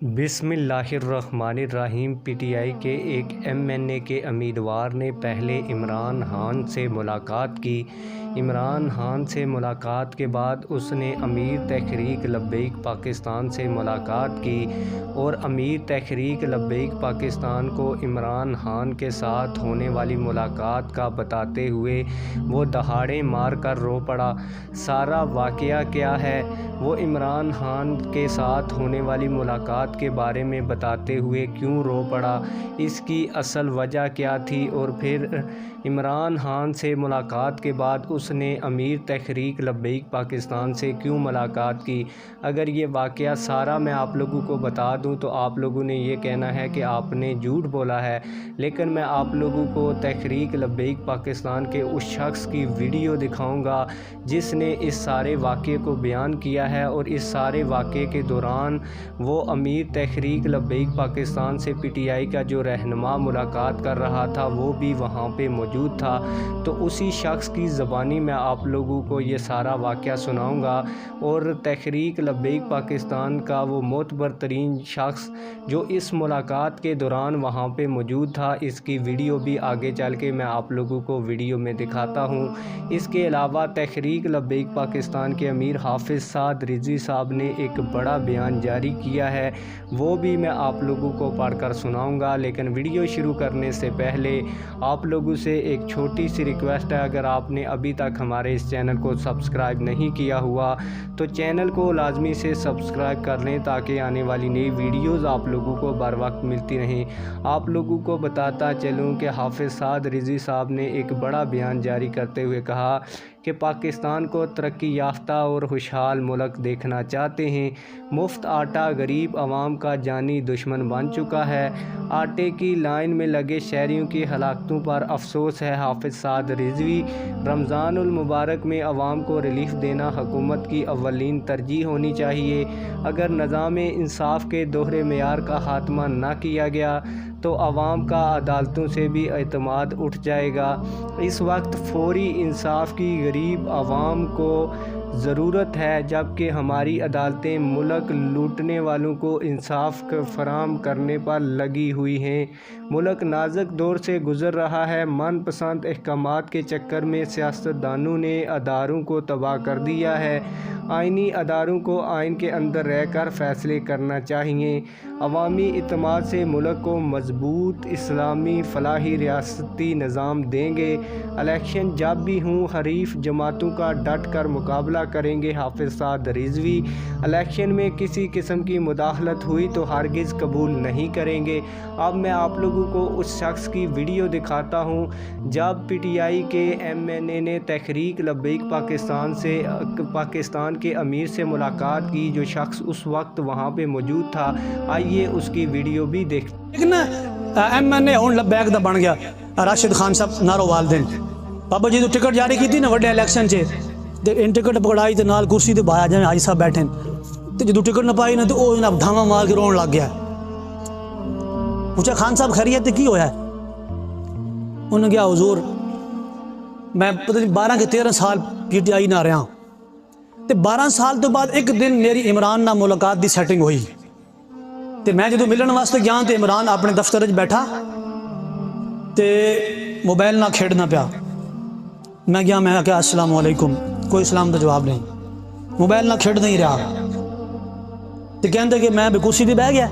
بسم اللہ الرحمن الرحیم۔ پی ٹی آئی کے ایک MNA کے امیدوار نے پہلے عمران خان سے ملاقات کی۔ عمران خان سے ملاقات کے بعد اس نے امیر تحریک لبیک پاکستان سے ملاقات کی اور امیر تحریک لبیک پاکستان کو عمران خان کے ساتھ ہونے والی ملاقات کا بتاتے ہوئے وہ دہاڑے مار کر رو پڑا۔ سارا واقعہ کیا ہے، وہ عمران خان کے ساتھ ہونے والی ملاقات کے بارے میں بتاتے ہوئے کیوں رو پڑا، اس کی اصل وجہ کیا تھی، اور پھر عمران خان سے ملاقات کے بعد اس نے امیر تحریک لبیک پاکستان سے کیوں ملاقات کی۔ اگر یہ واقعہ سارا میں آپ لوگوں کو بتا دوں تو آپ لوگوں نے یہ کہنا ہے کہ آپ نے جھوٹ بولا ہے، لیکن میں آپ لوگوں کو تحریک لبیک پاکستان کے اس شخص کی ویڈیو دکھاؤں گا جس نے اس سارے واقعے کو بیان کیا ہے، اور اس سارے واقعے کے دوران وہ امیر تحریک لبیک پاکستان سے پی ٹی آئی کا جو رہنما ملاقات کر رہا تھا وہ بھی وہاں پہ موجود تھا۔ تو اسی شخص کی زبانی میں آپ لوگوں کو یہ سارا واقعہ سناؤں گا، اور تحریک لبیک پاکستان کا وہ معتبر ترین شخص جو اس ملاقات کے دوران وہاں پہ موجود تھا، اس کی ویڈیو بھی آگے چل کے میں آپ لوگوں کو ویڈیو میں دکھاتا ہوں۔ اس کے علاوہ تحریک لبیک پاکستان کے امیر حافظ سعد رضوی صاحب نے ایک بڑا بیان جاری کیا ہے، وہ بھی میں آپ لوگوں کو پڑھ کر سناؤں گا۔ لیکن ویڈیو شروع کرنے سے پہلے آپ لوگوں سے ایک چھوٹی سی ریکویسٹ ہے، اگر آپ نے ابھی تک ہمارے اس چینل کو سبسکرائب نہیں کیا ہوا تو چینل کو لازمی سے سبسکرائب کر لیں تاکہ آنے والی نئی ویڈیوز آپ لوگوں کو بر وقت ملتی رہیں۔ آپ لوگوں کو بتاتا چلوں کہ حافظ سعد رضوی صاحب نے ایک بڑا بیان جاری کرتے ہوئے کہا کہ پاکستان کو ترقی یافتہ اور خوشحال ملک دیکھنا چاہتے ہیں۔ مفت آٹا غریب عوام کا جانی دشمن بن چکا ہے۔ آٹے کی لائن میں لگے شہریوں کی ہلاکتوں پر افسوس ہے۔ حافظ سعد رضوی: رمضان المبارک میں عوام کو ریلیف دینا حکومت کی اولین ترجیح ہونی چاہیے۔ اگر نظام انصاف کے دوہرے معیار کا خاتمہ نہ کیا گیا تو عوام کا عدالتوں سے بھی اعتماد اٹھ جائے گا۔ اس وقت فوری انصاف کی غریب عوام کو ضرورت ہے، جبکہ ہماری عدالتیں ملک لوٹنے والوں کو انصاف فراہم کرنے پر لگی ہوئی ہیں۔ ملک نازک دور سے گزر رہا ہے۔ من پسند احکامات کے چکر میں سیاستدانوں نے اداروں کو تباہ کر دیا ہے۔ آئینی اداروں کو آئین کے اندر رہ کر فیصلے کرنا چاہیے۔ عوامی اعتماد سے ملک کو مضبوط اسلامی فلاحی ریاستی نظام دیں گے۔ الیکشن جب بھی ہوں حریف جماعتوں کا ڈٹ کر مقابلہ کریں گے۔ حافظ سعد رضوی: الیکشن میں کسی قسم کی مداخلت ہوئی تو ہرگز قبول نہیں کریں گے۔ اب میں آپ لوگوں کو اس شخص کی ویڈیو دکھاتا ہوں جب پی ٹی آئی کے MNA نے تحریک لبیک پاکستان کے امیر سے ملاقات کی، جو شخص اس وقت وہاں پہ موجود تھا۔ آئیے اس کی ویڈیو بھی دیکھتے ہیں۔ MNA ہون لبیک دا بن گیا راشد خان صاحب نارووال دن بابا جی تو ٹکٹ جاری کی تھی نا وڈے الیکشن چ، ان ٹکٹ پکڑائی تے نال کرسی تے بایا جائیں حاجی صاحب بیٹھے تے جدو ٹکٹ نہ پائی نا تو وہ جناب دھاما مار کے رون لگ گیا۔ پوچھا خان صاحب خیریت کی ہویا ہے؟ انہوں نے کہا حضور میں پتہ نہیں 12 کے 13 سال پی ٹی آئی نہ رہا ہوں تے 12 سال تو بعد ایک دن میری عمران نہ ملاقات دی سیٹنگ ہوئی تے میں جدو ملن واسطے گیا تے عمران اپنے دفتر بیٹھا تے موبائل نہ کھیڑنا پیا۔ میں گیا، میں کہا السلام علیکم، کوئی اسلام دا جواب نہیں، موبائل نہ کھیڑ نہیں رہا تے کہندے کہ میں بھی کرسی تے بیٹھ گیا۔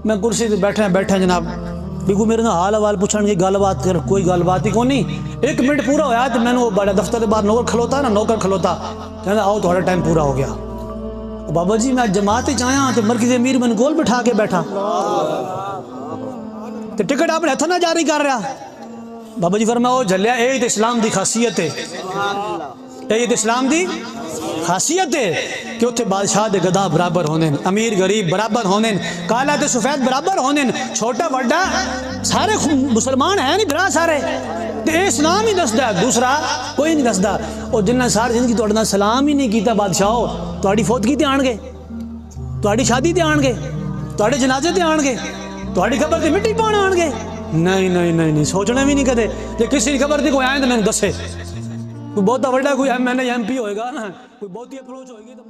میں کرسی تے بیٹھا جناب بھی کوئی میرے حال حوال پوچھن کی گل بات کر، کوئی گل بات ہی کوئی نہیں۔ 1 منٹ پورا ہویا تو میں نے وہ بڑے دفتر کے باہر نوکر کھلوتا کہنا آؤ تھوڑا ٹائم پورا ہو گیا۔ بابا جی میں جماعت چاہیا تو مرکزی امیر میں گول بٹھا کے بیٹھا تو ٹکٹ اپنے ہاتھ نہ جاری کر رہا۔ بابا جی فرمایا او جھلیا اے تے اسلام دی خاصیت ہے، اے تے اسلام دی خاصیت ہے کہ اتنے بادشاہ دے گدا برابر ہونے، امیر غریب برابر ہونے، کالا تے سفید برابر ہونے، چھوٹا بڑا سارے مسلمان ہیں نہیں برا سارے تے اے اسلام ہی دسدا ہے، دوسرا کوئی نہیں دسدا۔ اور جنہیں ساری زندگی تہاڈے نال سلام ہی نہیں کیتا بادشاہو، تہاڈی فوتگی تے آن گے، تہاڈی شادی تے آن گے، تہاڈے جنازے تے آن گے، تہاڈی قبر تے مٹی پاؤن آن گے؟ نہیں سوچنا بھی نہیں کدے کہ کسی قبر تے کوئی آئے تو میں دسے۔ کوئی بہت بڑا کوئی MNA MP ہوئے گا نا، کوئی بہت اپروچ ہوئے گی تو